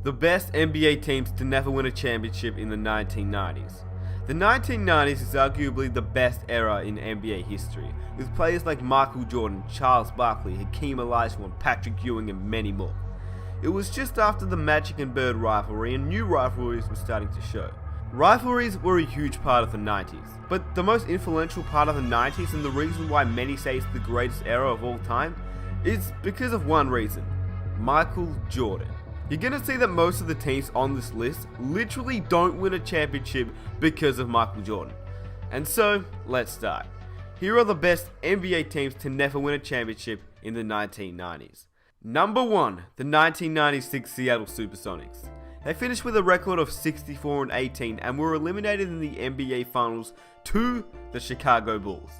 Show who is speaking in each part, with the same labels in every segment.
Speaker 1: the best NBA teams to never win a championship in the 1990s. The 1990s is arguably the best era in NBA history, with players like Michael Jordan, Charles Barkley, Hakeem Olajuwon, Patrick Ewing, and many more. It was just after the Magic and Bird rivalry, and new rivalries were starting to show. Rivalries were a huge part of the 90s, but the most influential part of the 90s, and the reason why many say it's the greatest era of all time, is because of one reason: Michael Jordan. You're gonna see that most of the teams on this list literally don't win a championship because of Michael Jordan. And so, let's start. Here are the best NBA teams to never win a championship in the 1990s. Number 1, the 1996 Seattle Supersonics. They finished with a record of 64-18 and were eliminated in the NBA Finals to the Chicago Bulls.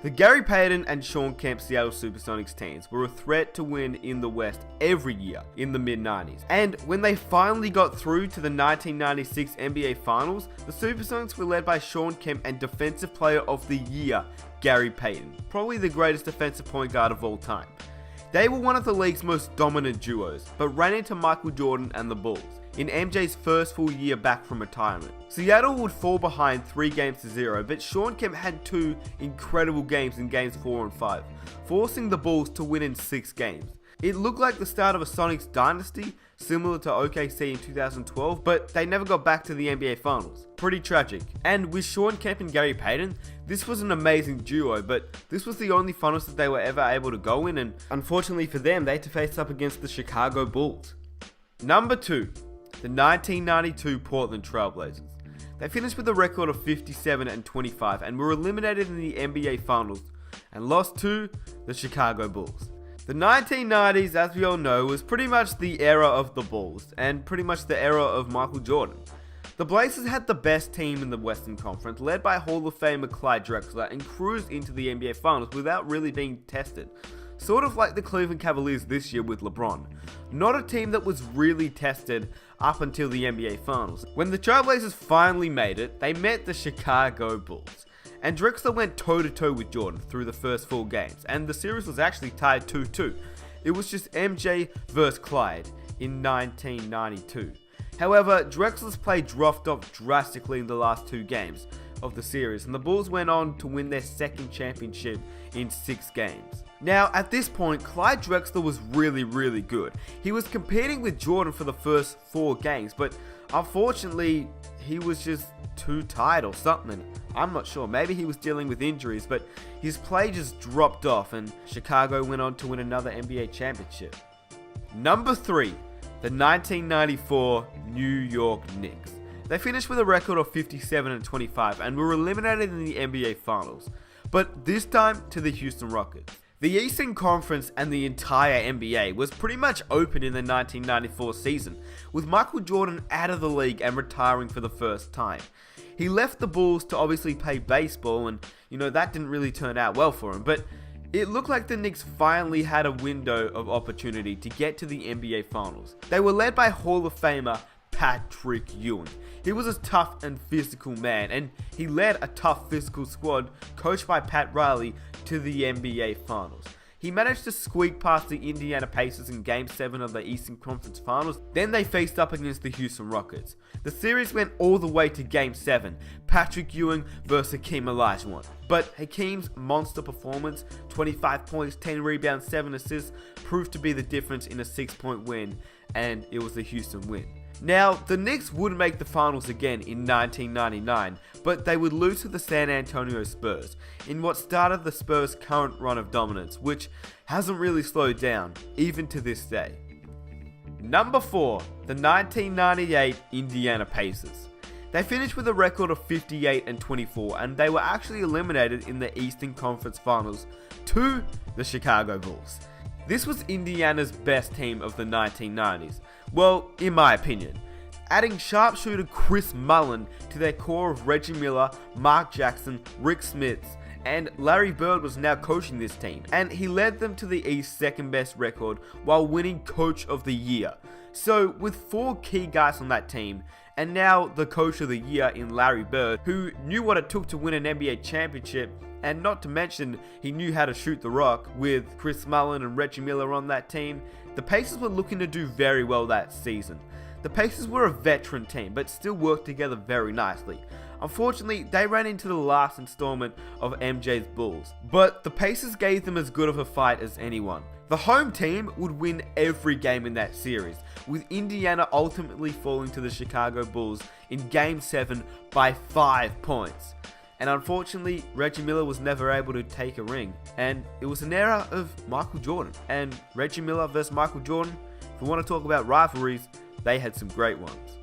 Speaker 1: The Gary Payton and Shawn Kemp Seattle Supersonics teams were a threat to win in the West every year in the mid-90s. And when they finally got through to the 1996 NBA Finals, the Supersonics were led by Shawn Kemp and Defensive Player of the Year, Gary Payton, probably the greatest defensive point guard of all time. They were one of the league's most dominant duos, but ran into Michael Jordan and the Bulls in MJ's first full year back from retirement. Seattle would fall behind 3-0, but Shawn Kemp had 2 incredible games in games 4 and 5, forcing the Bulls to win in 6 games. It looked like the start of a Sonics dynasty, similar to OKC in 2012, but they never got back to the NBA Finals. Pretty tragic. And with Shawn Kemp and Gary Payton, this was an amazing duo, but this was the only finals that they were ever able to go in, and unfortunately for them, they had to face up against the Chicago Bulls. Number 2, the 1992 Portland Trail Blazers. They finished with a record of 57-25 and were eliminated in the NBA Finals and lost to the Chicago Bulls. The 1990s, as we all know, was pretty much the era of the Bulls and pretty much the era of Michael Jordan. The Blazers had the best team in the Western Conference, led by Hall of Famer Clyde Drexler, and cruised into the NBA Finals without really being tested. Sort of like the Cleveland Cavaliers this year with LeBron. Not a team that was really tested up until the NBA Finals. When the Trailblazers finally made it, they met the Chicago Bulls. And Drexler went toe-to-toe with Jordan through the first 4 games, and the series was actually tied 2-2. It was just MJ vs Clyde in 1992. However, Drexler's play dropped off drastically in the last 2 games of the series, and the Bulls went on to win their second championship in 6 games. Now, at this point, Clyde Drexler was really good. He was competing with Jordan for the first 4 games, but unfortunately, he was just too tired or something. I'm not sure. Maybe he was dealing with injuries, but his play just dropped off, and Chicago went on to win another NBA championship. Number 3, the 1994 New York Knicks. They finished with a record of 57-25 and were eliminated in the NBA Finals, but this time to the Houston Rockets. The Eastern Conference and the entire NBA was pretty much open in the 1994 season, with Michael Jordan out of the league and retiring for the first time. He left the Bulls to obviously play baseball, and that didn't really turn out well for him, but it looked like the Knicks finally had a window of opportunity to get to the NBA Finals. They were led by Hall of Famer Patrick Ewing. He was a tough and physical man, and he led a tough physical squad coached by Pat Riley to the NBA Finals. He managed to squeak past the Indiana Pacers in Game 7 of the Eastern Conference Finals. Then they faced up against the Houston Rockets. The series went all the way to Game 7, Patrick Ewing versus Hakeem Olajuwon. But Hakeem's monster performance, 25 points, 10 rebounds, 7 assists, proved to be the difference in a 6-point win, and it was the Houston win. Now, the Knicks would make the finals again in 1999, but they would lose to the San Antonio Spurs in what started the Spurs' current run of dominance, which hasn't really slowed down, even to this day. Number 4, the 1998 Indiana Pacers. They finished with a record of 58-24, and they were actually eliminated in the Eastern Conference Finals to the Chicago Bulls. This was Indiana's best team of the 1990s. Well, in my opinion. Adding sharpshooter Chris Mullin to their core of Reggie Miller, Mark Jackson, Rick Smits, and Larry Bird was now coaching this team, and he led them to the East's second best record while winning Coach of the Year. So with 4 key guys on that team, and now the Coach of the Year in Larry Bird, who knew what it took to win an NBA championship, and not to mention he knew how to shoot the rock with Chris Mullin and Reggie Miller on that team, the Pacers were looking to do very well that season. The Pacers were a veteran team, but still worked together very nicely. Unfortunately, they ran into the last installment of MJ's Bulls, but the Pacers gave them as good of a fight as anyone. The home team would win every game in that series, with Indiana ultimately falling to the Chicago Bulls in Game 7 by 5 points. And unfortunately, Reggie Miller was never able to take a ring, and it was an era of Michael Jordan. And Reggie Miller versus Michael Jordan, if we want to talk about rivalries, they had some great ones.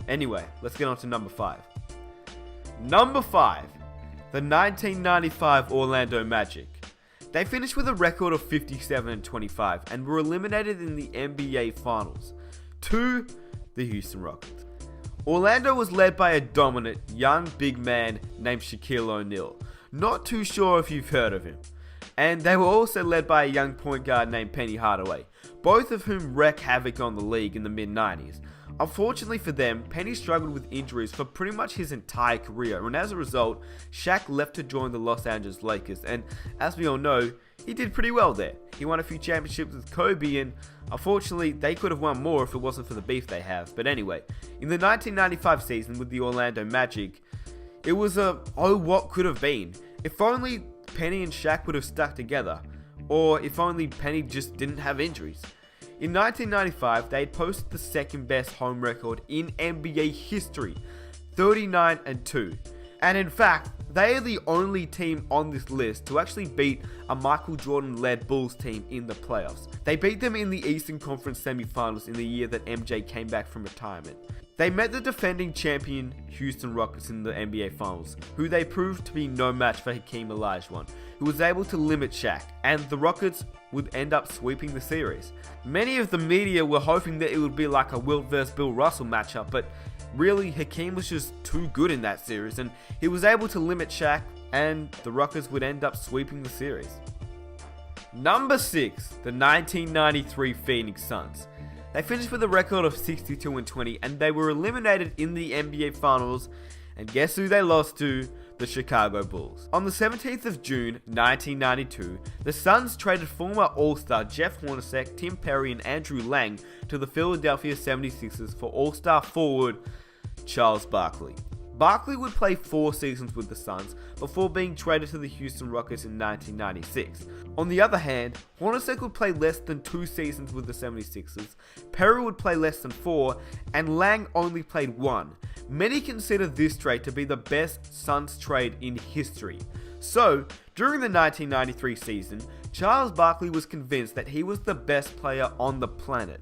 Speaker 1: Anyway, let's get on to number 5. Number 5, the 1995 Orlando Magic. They finished with a record of 57-25 and were eliminated in the NBA Finals to the Houston Rockets. Orlando was led by a dominant young big man named Shaquille O'Neal. Not too sure if you've heard of him. And they were also led by a young point guard named Penny Hardaway, both of whom wreaked havoc on the league in the mid-90s. Unfortunately for them, Penny struggled with injuries for pretty much his entire career, and as a result, Shaq left to join the Los Angeles Lakers, and as we all know, he did pretty well there. He won a few championships with Kobe, and unfortunately, they could have won more if it wasn't for the beef they have. But anyway, in the 1995 season with the Orlando Magic, it was what could have been. If only Penny and Shaq would have stuck together, or if only Penny just didn't have injuries. In 1995, they had posted the second best home record in NBA history, 39-2. And in fact, they are the only team on this list to actually beat a Michael Jordan-led Bulls team in the playoffs. They beat them in the Eastern Conference semifinals in the year that MJ came back from retirement. They met the defending champion Houston Rockets in the NBA Finals, who they proved to be no match for Hakeem Olajuwon, who was able to limit Shaq, and the Rockets would end up sweeping the series. Many of the media were hoping that it would be like a Wilt vs Bill Russell matchup, but really Hakeem was just too good in that series, and he was able to limit Shaq, and the Rockets would end up sweeping the series. Number 6, the 1993 Phoenix Suns. They finished with a record of 62-20, and they were eliminated in the NBA Finals, and guess who they lost to? The Chicago Bulls. On the 17th of June 1992, the Suns traded former All-Star Jeff Hornacek, Tim Perry, and Andrew Lang to the Philadelphia 76ers for All-Star forward Charles Barkley. Barkley would play 4 seasons with the Suns before being traded to the Houston Rockets in 1996. On the other hand, Hornacek would play less than 2 seasons with the 76ers, Perry would play less than 4, and Lang only played 1. Many consider this trade to be the best Suns trade in history. So, during the 1993 season, Charles Barkley was convinced that he was the best player on the planet.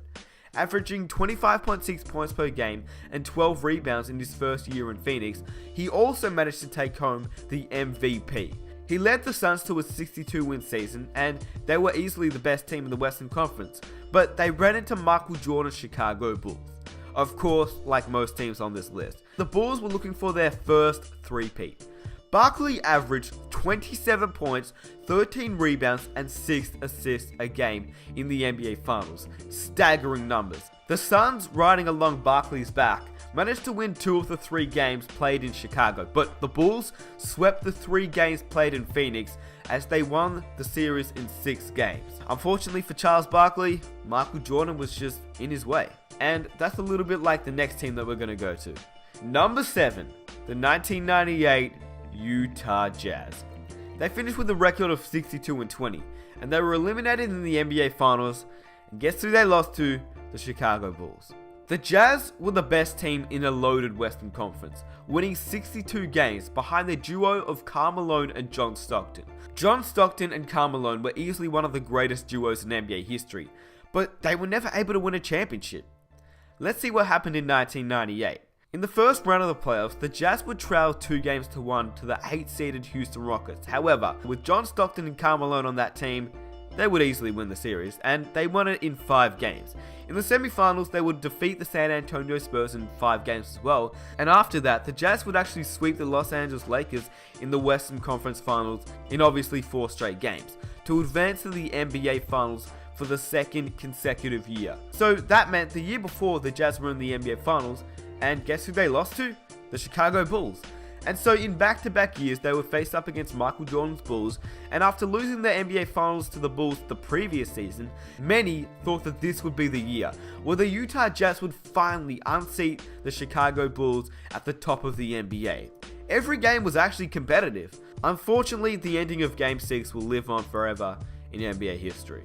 Speaker 1: Averaging 25.6 points per game and 12 rebounds in his first year in Phoenix, he also managed to take home the MVP. He led the Suns to a 62-win season, and they were easily the best team in the Western Conference, but they ran into Michael Jordan's Chicago Bulls. Of course, like most teams on this list, the Bulls were looking for their first three-peat. Barkley averaged 27 points, 13 rebounds, and 6 assists a game in the NBA Finals. Staggering numbers. The Suns, riding along Barkley's back, managed to win 2 of the 3 games played in Chicago, but the Bulls swept the 3 games played in Phoenix as they won the series in 6 games. Unfortunately for Charles Barkley, Michael Jordan was just in his way. And that's a little bit like the next team that we're going to go to. Number 7, the 1998 Utah Jazz. They finished with a record of 62-20, and they were eliminated in the NBA Finals, and guess who they lost to? The Chicago Bulls. The Jazz were the best team in a loaded Western Conference, winning 62 games behind the duo of Karl Malone and John Stockton. John Stockton and Karl Malone were easily one of the greatest duos in NBA history, but they were never able to win a championship. Let's see what happened in 1998. In the first round of the playoffs, the Jazz would trail 2-1 to the 8-seeded Houston Rockets. However, with John Stockton and Karl Malone on that team, they would easily win the series, and they won it in 5 games. In the semifinals, they would defeat the San Antonio Spurs in 5 games as well, and after that, the Jazz would actually sweep the Los Angeles Lakers in the Western Conference Finals in obviously 4 straight games, to advance to the NBA Finals for the 2nd consecutive year. So that meant the year before the Jazz were in the NBA Finals, and guess who they lost to? The Chicago Bulls. And so in back-to-back years, they were faced up against Michael Jordan's Bulls, and after losing the NBA Finals to the Bulls the previous season, many thought that this would be the year where the Utah Jazz would finally unseat the Chicago Bulls at the top of the NBA. Every game was actually competitive. Unfortunately, the ending of Game 6 will live on forever in NBA history.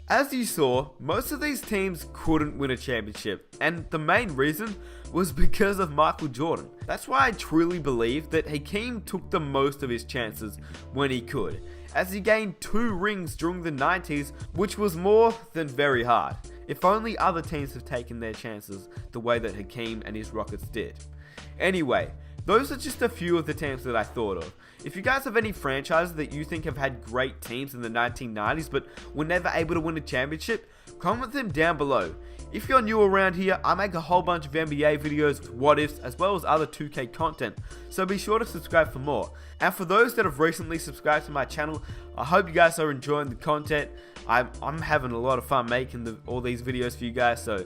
Speaker 1: As you saw, most of these teams couldn't win a championship, and the main reason was because of Michael Jordan. That's why I truly believe that Hakeem took the most of his chances when he could, as he gained 2 rings during the 90s, which was more than very hard. If only other teams have taken their chances the way that Hakeem and his Rockets did. Anyway, those are just a few of the teams that I thought of. If you guys have any franchises that you think have had great teams in the 1990s but were never able to win a championship, comment them down below. If you're new around here, I make a whole bunch of NBA videos, what ifs, as well as other 2K content, so be sure to subscribe for more. And for those that have recently subscribed to my channel, I hope you guys are enjoying the content. I'm having a lot of fun making all these videos for you guys, so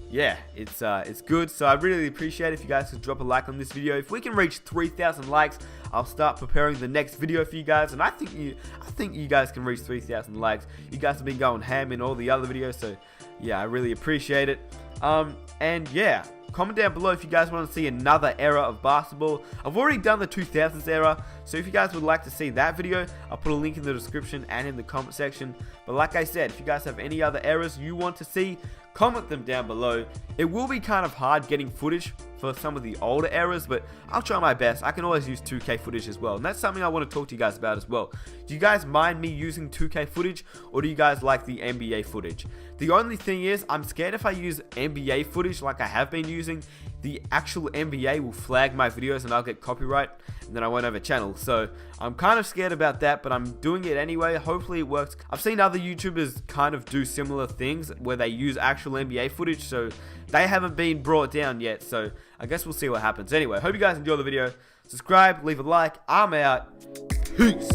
Speaker 1: yeah, it's good. So I really appreciate it if you guys could drop a like on this video. If we can reach 3,000 likes, I'll start preparing the next video for you guys, and I think you guys can reach 3,000 likes. You guys have been going ham in all the other videos, so yeah, I really appreciate it. And yeah, comment down below if you guys want to see another era of basketball. I've already done the 2000s era, so if you guys would like to see that video, I'll put a link in the description and in the comment section. But like I said, if you guys have any other eras you want to see, comment them down below. It will be kind of hard getting footage for some of the older eras, but I'll try my best. I can always use 2K footage as well, and that's something I want to talk to you guys about as well. Do you guys mind me using 2K footage, or do you guys like the NBA footage? The only thing is, I'm scared if I use NBA footage like I have been using, the actual NBA will flag my videos and I'll get copyright, and then I won't have a channel. So I'm kind of scared about that, but I'm doing it anyway. Hopefully it works. I've seen other YouTubers kind of do similar things where they use actual NBA footage, so they haven't been brought down yet, so I guess we'll see what happens. Anyway, hope you guys enjoy the video. Subscribe, leave a like. I'm out. Peace.